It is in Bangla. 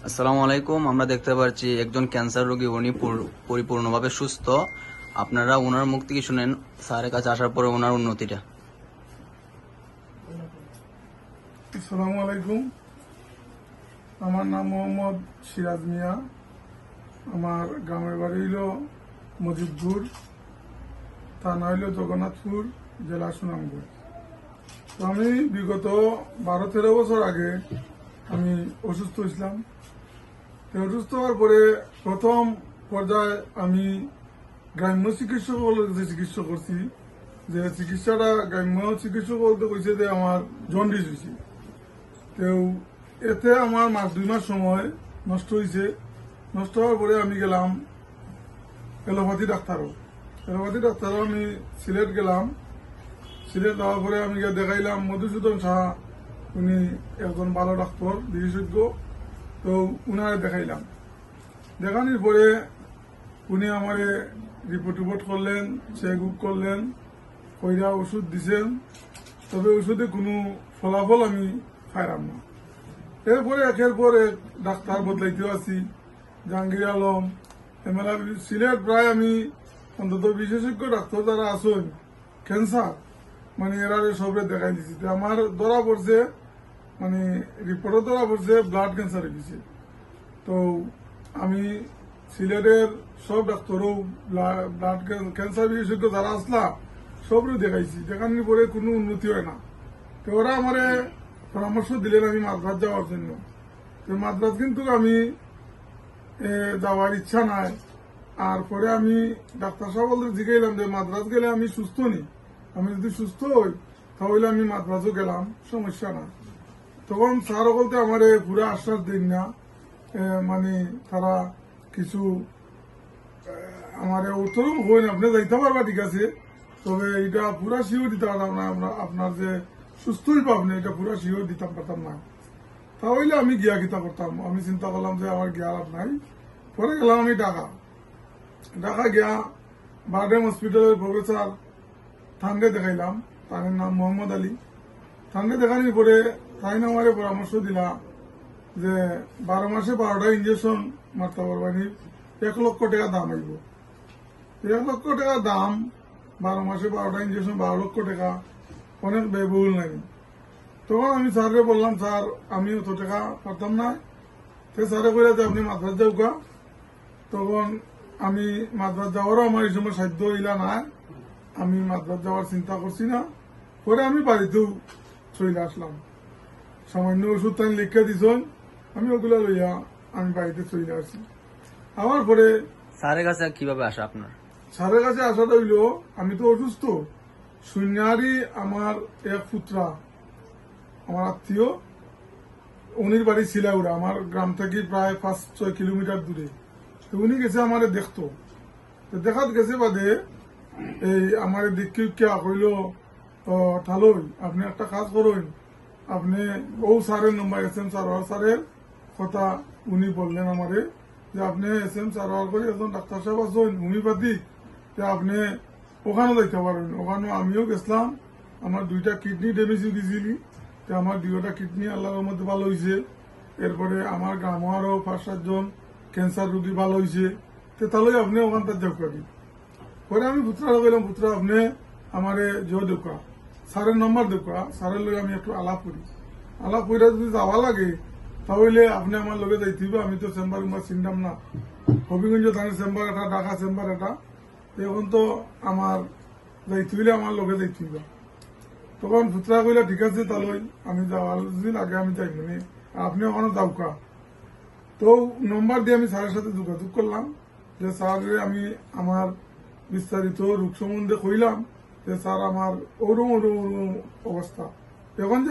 আসসালামু আলাইকুম। আমরা দেখতে পাচ্ছি একজন ক্যান্সার রোগী, উনি পরিপূর্ণভাবে সুস্থ। আপনারা ওনার মুখ থেকে শুনেন স্যারের কাছে আসার পরে ওনার উন্নতিটা। আসসালামু আলাইকুম। আমার নাম মোহাম্মদ সিরাজ মিয়া। আমার গ্রামের বাড়ি হইল মজিদপুর, থানা হইল জগন্নাথপুর, জেলা সুনামগঞ্জ। তো আমি বিগত 12-13 বছর আগে আমি অসুস্থ হয়েছিলাম। তো অসুস্থ হওয়ার পরে প্রথম পর্যায়ে আমি গ্রাম্য চিকিৎসক চিকিৎসা করছি। যে চিকিৎসাটা গ্রাম্য চিকিৎসক বলতে কইছে যে আমার জন্ডিস হয়েছে। তো এতে আমার 2 মাস সময় নষ্ট হয়েছে। নষ্ট হওয়ার পরে আমি গেলাম এলোপ্যাথি ডাক্তারও। আমি সিলেট গেলাম। সিলেট যাওয়ার পরে আমি গিয়ে দেখাইলাম মধুসূদন সাহা, উনি একজন ভালো ডাক্তার বিশেষজ্ঞ। তো উনারে দেখাইলাম। দেখানোর পরে উনি আমার রিপোর্ট করলেন, চেক করলেন, কইরা ওষুধ দিছেন। তবে ওষুধে কোনো ফলাফল আমি পাইলাম না। এরপরে একের পর এক ডাক্তার বদলাইতেও আছি। জাহাঙ্গীর আলম, এমএলএ সিলেট প্রায় আমি অন্তত বিশেষজ্ঞ ডাক্তার যারা আছেন ক্যান্সার, মানে এরারে সবরে দেখাই দিছি। তো আমার ধরা পড়ছে, মানে রিপোর্টও ধরা পড়ছে ব্লাড ক্যান্সার হয়ে গেছে। তো আমি সিলেটের সব ডাক্তারও ব্লাড ক্যান্সার বিশেষজ্ঞ যারা আসলা সবরে দেখাইছি। দেখানোর পরে কোনো উন্নতি হয় না। তো ওরা আমার পরামর্শ দিলেন আমি মাদ্রাজ যাওয়ার জন্য। তো মাদ্রাজ কিন্তু আমি যাওয়ার ইচ্ছা নাই। আর পরে আমি ডাক্তার সাহেব জিজ্ঞাইলাম যে মাদ্রাজ গেলে আমি সুস্থ নি, আমি যদি সুস্থ হই তাহলে আমি মাদ্রাজও গেলাম, সমস্যা না। তখন স্যার বলতে আমার পুরো আশ্বাস দিন না, মানে তারা কিছু আমার উত্তর হই না, আপনি যাইতে পারবা ঠিক আছে, তবে এটা পুরা শিও দিতে পারতাম না। আমরা আপনার যে সুস্থই পাবেন এটা পুরা শিও দিতে পারতাম না। তাহলে আমি গিয়া কিতা করতাম, আমি চিন্তা করলাম যে আমার গিয়া লাভ নাই। পরে গেলাম আমি ঢাকা গিয়া বারডেম হসপিটালের প্রফেসর থানরে দেখাইলাম। তার নাম মোহাম্মদ আলী। থানরে দেখানোর পরে তাই আমার পরামর্শ দিলা যে 12 মাসে 12টা ইঞ্জেকশন মারতে পারবানি, 1 লক্ষ টাকা দাম আইব। 1 লক্ষ টাকা দাম, 12 মাসে 12টা ইঞ্জেকশন, 12 লক্ষ টাকা, অনেক ব্যয়বহুল নাই। তখন আমি স্যারকে বললাম, স্যার আমি অত টাকা পারতাম না। তো স্যারে কইরা যে আপনি মাদ্রাজ যাওকা। তখন আমি মাদ্রাজ যাওয়ারও আমার এই সময় সাধ্য হইলা না, আমি মাদ্রাজ যাওয়ার চিন্তা করছি না। পরে আমি বাড়িতেও চলে আসলাম। সামান্য ওষুধ তাই লিখে দিছন, আমি ওগুলা লইয়া আমি বাড়িতে চলে আসছি। আমার পরে স্যারের কাছে কিভাবে আসা আপনার? স্যারের কাছে আসাটা হইল, আমি তো অসুস্থ। শূন্যারই আমার এক পুত্রা, আমার আত্মীয়, উনির বাড়ি শিলাউড়া, আমার গ্রাম থেকে প্রায় 5-6 কিলোমিটার দূরে। তো উনি গেছে আমার দেখতো। তো দেখাত গেছে বাদে এই আমার দেখি কইল, তাহলে আপনি একটা কাজ করুন, আপনি ও স্যারের নম্বর এসএম সারোয়ার স্যারের কথা উনি বললেন আমারে যে আপনি এসএম সারোয়ার করে একজন ডাক্তার সাহেব আছেন হোমিওপ্যাথি, যে আপনি ওখানে যাইতে পারেন। ওখানে আমিও গেছিলাম। আমার 2টা কিডনি ড্যামেজ হয়ে গেছিলি। তো আমার 2টা কিডনি আল্লাহর মধ্যে ভালো হয়েছে। এরপরে আমার গ্রামও আরো 5-7 জন ক্যান্সার রোগী ভালো হয়েছে। তো তাহলে আপনি ওখান থেকে যাও করি। পরে আমি পুত্রা গেলাম, পুত্রা আপনি আমার দেখা, স্যারের নম্বর দেখা, স্যারের লগে আমি একটু আলাপ করি। আলাপ করে যদি যাওয়া লাগে তাহলে আপনি আমার লগে যাইতে হবে। আমি তো চেম্বার চিনতাম না, হবিগঞ্জ থানার চেম্বার এটা, ঢাকা চেম্বার এটা। এখন তো আমার যাইতে হইলে আমার লগে যাইতে হইবে। তখন পুত্রা কইলা ঠিক আছে, তাহলে আমি যাওয়ার যদি লাগে আমি যাই, মানে আপনি ওখানে যাওকা। তো নম্বর দিয়ে আমি স্যারের সাথে যোগাযোগ করলাম যে স্যার আমি আমার বিস্তারিত রোগ সম্বন্ধে কইলাম যে স্যার আমার ওরম অবস্থা। এখন যে